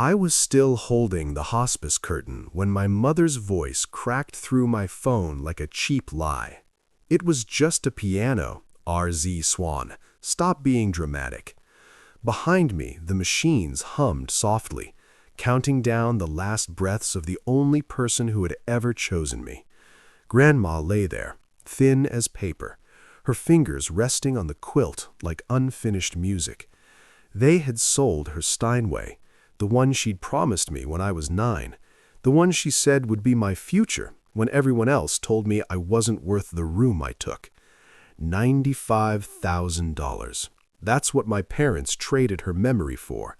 I was still holding the hospice curtain when my mother's voice cracked through my phone like a cheap lie. It was just a piano, RZ Swan. Stop being dramatic. Behind me, the machines hummed softly, counting down the last breaths of the only person who had ever chosen me. Grandma lay there, thin as paper, her fingers resting on the quilt like unfinished music. They had sold her Steinway, the one she'd promised me when I was 9, the one she said would be my future when everyone else told me I wasn't worth the room I took. $95,000. That's what my parents traded her memory for.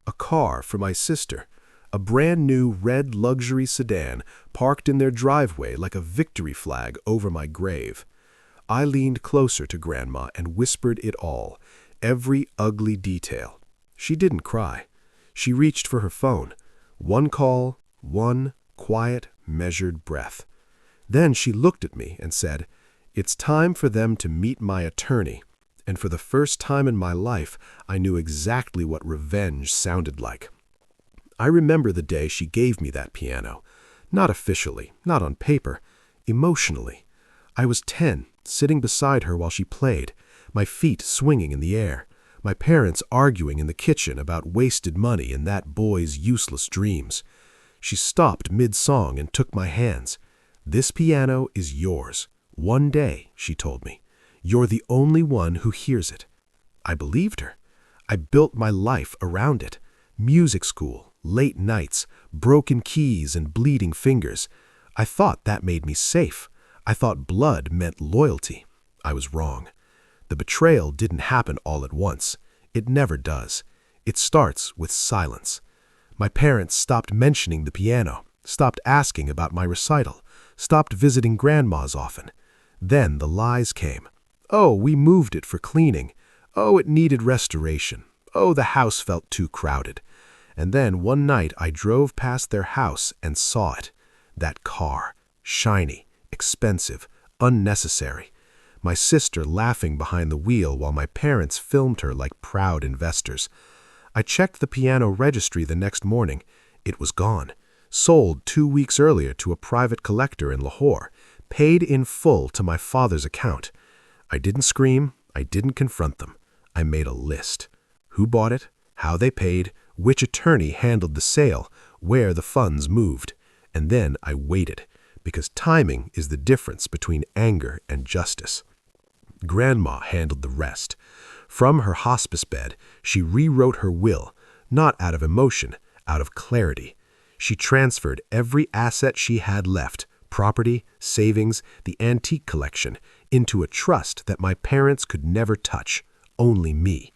A car for my sister, a brand new red luxury sedan parked in their driveway like a victory flag over my grave. I leaned closer to Grandma and whispered it all, every ugly detail. She didn't cry. She reached for her phone. One call, one quiet, measured breath. Then she looked at me and said, "It's time for them to meet my attorney." And for the first time in my life, I knew exactly what revenge sounded like. I remember the day she gave me that piano. Not officially, not on paper, emotionally. I was 10, sitting beside her while she played, my feet swinging in the air, my parents arguing in the kitchen about wasted money and that boy's useless dreams. She stopped mid-song and took my hands. "This piano is yours. One day," she told me. "You're the only one who hears it." I believed her. I built my life around it. Music school, late nights, broken keys and bleeding fingers. I thought that made me safe. I thought blood meant loyalty. I was wrong. The betrayal didn't happen all at once. It never does. It starts with silence. My parents stopped mentioning the piano, stopped asking about my recital, stopped visiting Grandma's often. Then the lies came. "Oh, we moved it for cleaning. Oh, it needed restoration. Oh, the house felt too crowded." And then one night I drove past their house and saw it. That car. Shiny, expensive, unnecessary. My sister laughing behind the wheel while my parents filmed her like proud investors. I checked the piano registry the next morning. It was gone. Sold 2 weeks earlier to a private collector in Lahore. Paid in full to my father's account. I didn't scream. I didn't confront them. I made a list. Who bought it, how they paid, which attorney handled the sale, where the funds moved. And then I waited, because timing is the difference between anger and justice. Grandma handled the rest. From her hospice bed, she rewrote her will, not out of emotion, out of clarity. She transferred every asset she had left, property, savings, the antique collection, into a trust that my parents could never touch, only me.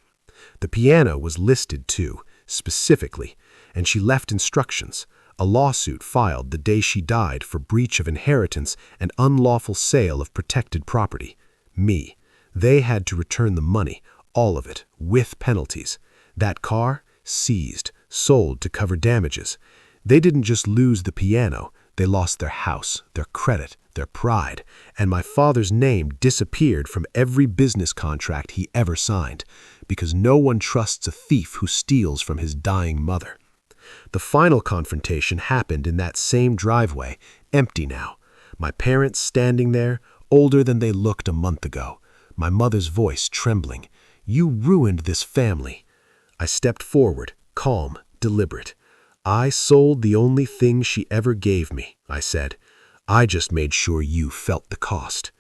The piano was listed too, specifically, and she left instructions, a lawsuit filed the day she died for breach of inheritance and unlawful sale of protected property. Me. They had to return the money, all of it, with penalties. That car, seized, sold to cover damages. They didn't just lose the piano, they lost their house, their credit, their pride, and my father's name disappeared from every business contract he ever signed, because no one trusts a thief who steals from his dying mother. The final confrontation happened in that same driveway, empty now. My parents standing there, older than they looked a month ago. My mother's voice trembling. "You ruined this family." I stepped forward, calm, deliberate. "I sold the only thing she ever gave me," I said. "I just made sure you felt the cost."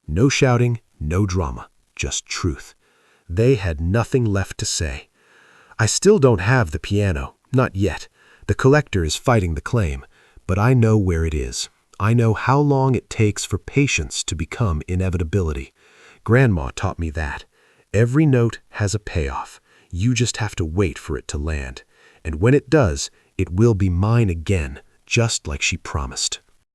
No shouting, no drama, just truth. They had nothing left to say. I still don't have the piano, not yet. The collector is fighting the claim, but I know where it is. I know how long it takes for patience to become inevitability. Grandma taught me that. Every note has a payoff. You just have to wait for it to land. And when it does, it will be mine again, just like she promised.